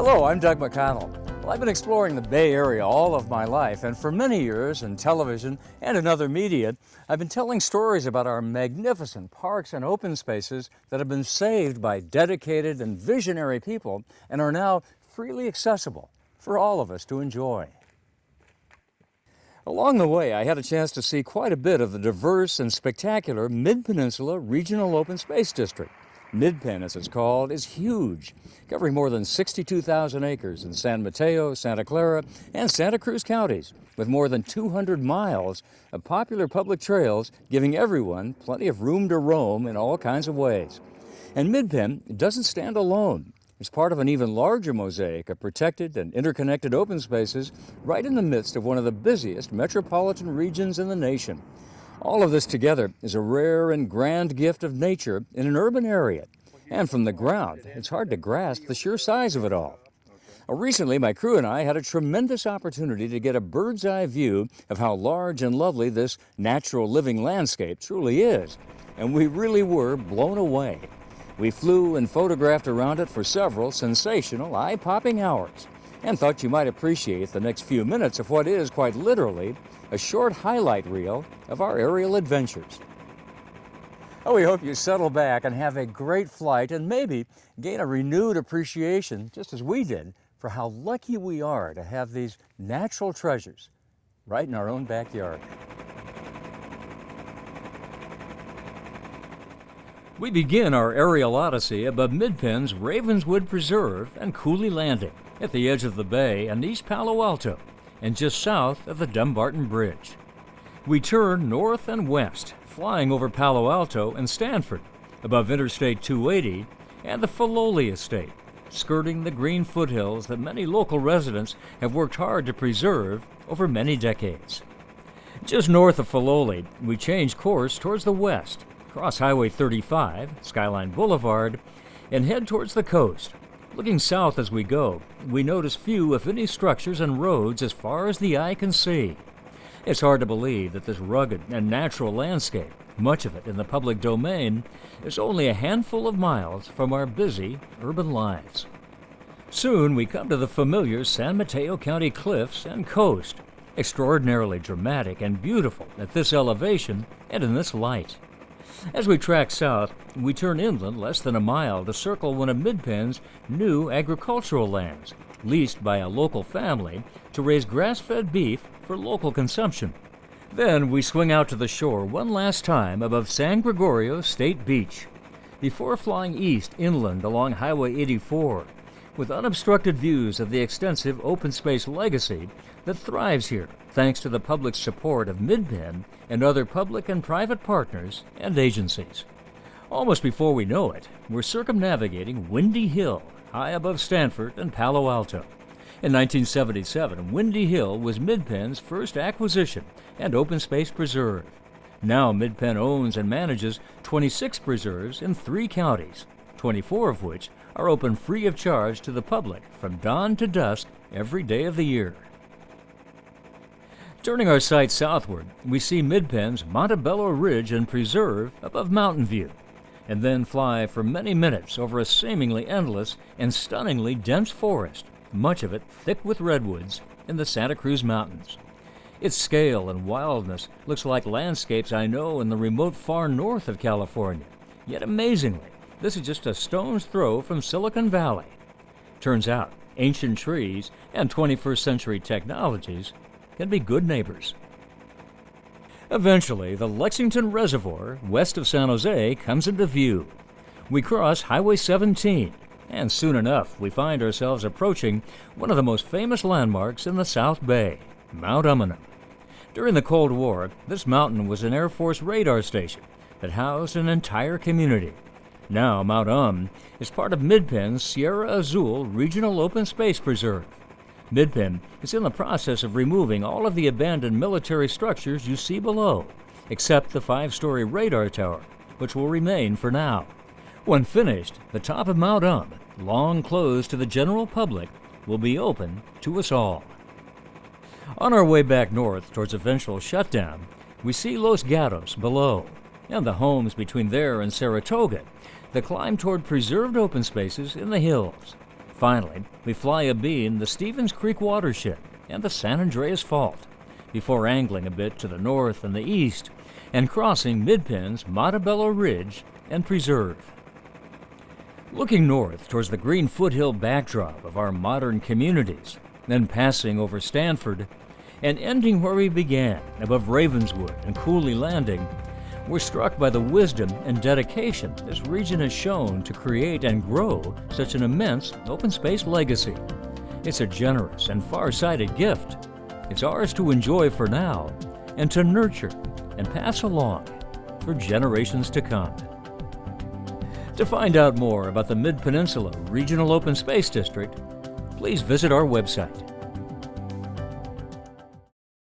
Hello, I'm Doug McConnell. Well, I've been exploring the Bay Area all of my life, and for many years in television and in other media, I've been telling stories about our magnificent parks and open spaces that have been saved by dedicated and visionary people and are now freely accessible for all of us to enjoy. Along the way, I had a chance to see quite a bit of the diverse and spectacular Midpeninsula Regional Open Space District. Midpen, as it's called, is huge, covering more than 62,000 acres in San Mateo, Santa Clara, and Santa Cruz counties, with more than 200 miles of popular public trails, giving everyone plenty of room to roam in all kinds of ways. And Midpen doesn't stand alone. It's part of an even larger mosaic of protected and interconnected open spaces right in the midst of one of the busiest metropolitan regions in the nation. All of this together is a rare and grand gift of nature in an urban area. And from the ground, it's hard to grasp the sheer size of it all. Recently, my crew and I had a tremendous opportunity to get a bird's eye view of how large and lovely this natural living landscape truly is. And we really were blown away. We flew and photographed around it for several sensational, eye-popping hours, and thought you might appreciate the next few minutes of what is, quite literally, a short highlight reel of our aerial adventures. We hope you settle back and have a great flight and maybe gain a renewed appreciation, just as we did, for how lucky we are to have these natural treasures right in our own backyard. We begin our aerial odyssey above Midpen's Ravenswood Preserve and Cooley Landing at the edge of the bay in East Palo Alto and just south of the Dumbarton Bridge. We turn north and west, flying over Palo Alto and Stanford, above Interstate 280 and the Filoli Estate, skirting the green foothills that many local residents have worked hard to preserve over many decades. Just north of Filoli, we change course towards the west, cross Highway 35, Skyline Boulevard, and head towards the coast. Looking south as we go, we notice few, if any, structures and roads as far as the eye can see. It's hard to believe that this rugged and natural landscape, much of it in the public domain, is only a handful of miles from our busy urban lives. Soon we come to the familiar San Mateo County cliffs and coast, extraordinarily dramatic and beautiful at this elevation and in this light. As we track south, we turn inland less than a mile to circle one of Midpen's new agricultural lands, leased by a local family to raise grass-fed beef for local consumption. Then we swing out to the shore one last time above San Gregorio State Beach, before flying east inland along Highway 84, with unobstructed views of the extensive open space legacy that thrives here thanks to the public support of Midpen and other public and private partners and agencies. Almost before we know it, we're circumnavigating Windy Hill, high above Stanford and Palo Alto. In 1977, Windy Hill was Midpen's first acquisition and open space preserve. Now Midpen owns and manages 26 preserves in 3 counties, 24 of which are open free of charge to the public from dawn to dusk every day of the year. Turning our sights southward, we see Midpen's Montebello Ridge and Preserve above Mountain View, and then fly for many minutes over a seemingly endless and stunningly dense forest, much of it thick with redwoods, in the Santa Cruz Mountains. Its scale and wildness looks like landscapes I know in the remote far north of California, yet amazingly, this is just a stone's throw from Silicon Valley. Turns out, ancient trees and 21st century technologies can be good neighbors. Eventually, the Lexington Reservoir, west of San Jose, comes into view. We cross Highway 17, and soon enough we find ourselves approaching one of the most famous landmarks in the South Bay, Mount Ummanum. During the Cold War, this mountain was an Air Force radar station that housed an entire community. Now Mount is part of Midpen's Sierra Azul Regional Open Space Preserve. Midpen is in the process of removing all of the abandoned military structures you see below, except the 5-story radar tower, which will remain for now. When finished, the top of Mount long closed to the general public, will be open to us all. On our way back north towards eventual shutdown, we see Los Gatos below, and the homes between there and Saratoga that climb toward preserved open spaces in the hills. Finally, we fly abeam the Stevens Creek watershed and the San Andreas Fault, before angling a bit to the north and the east and crossing Midpen's Montebello Ridge and Preserve. Looking north towards the green foothill backdrop of our modern communities, then passing over Stanford and ending where we began, above Ravenswood and Cooley Landing, we're struck by the wisdom and dedication this region has shown to create and grow such an immense open space legacy. It's a generous and far-sighted gift. It's ours to enjoy for now and to nurture and pass along for generations to come. To find out more about the Mid-Peninsula Regional Open Space District, please visit our website